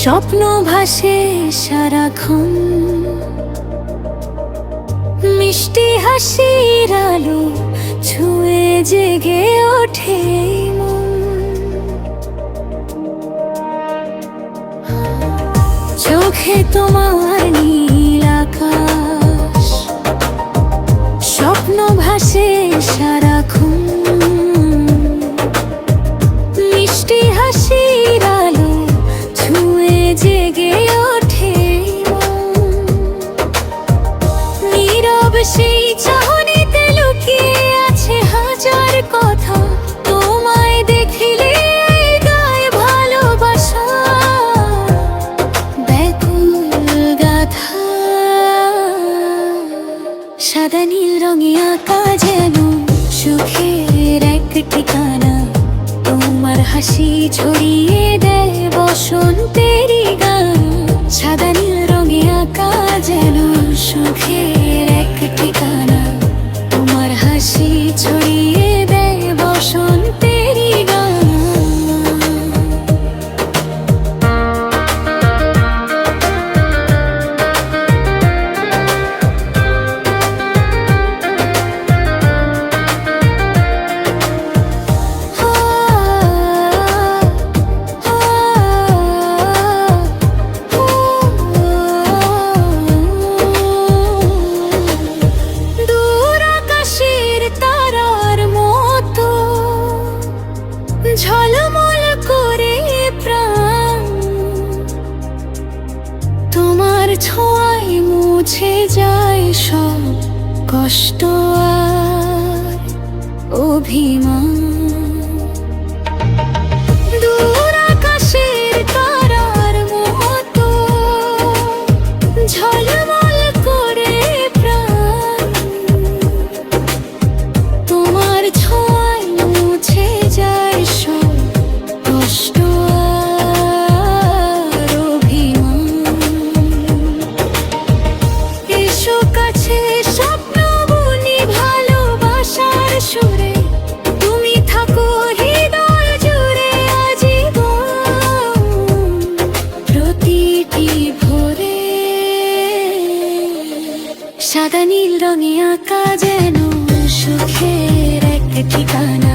স্বপ্ন ভাসে সারাক্ষণ, মিষ্টি হাসির আলো ছুঁয়ে জেগে ওঠে মন। চোখে তোমার নীল আকাশ, স্বপ্ন ভাসে সারাক্ষণ, মিষ্টি হাসির আলো ছুঁয়ে জেগে ওঠে মন। নীরব সেই চাহনিতে লুকিয়ে আছে হাজার কথা, তোমায় দেখিলে গায়ে ভালোবাসা ব্যাকুল গাথা। সাদা নীল রঙে আঁকা যেন সুখের এক ঠিকানা, তোমার হাসি ছড়িয়ে দেয় বসন্তেরই গান। সাদা নীল রঙে আঁকা যেন সুখের এক ঠিকানা, তোমার হাসি ছড়িয়ে দেয় বসন্তেরই গান। ঝলমল করে প্রাণ, তোমার ছোঁয়ায় মুছে যায় সব কষ্ট আর অভিমান। দূর আকাশের তারার মতো ঝলমল করে প্রাণ, তোমার ছোঁয়ায় মুছে যায় সব কষ্ট আর অভিমান। এসো কাছে স্বপ্ন বুনি ভালোবাসার সুরে, তুমি থাকো হৃদয় জুড়ে আজীবন প্রতিটি ভোরে। সাদা নীল রঙে আঁকা যেন সুখের এক ঠিকানা,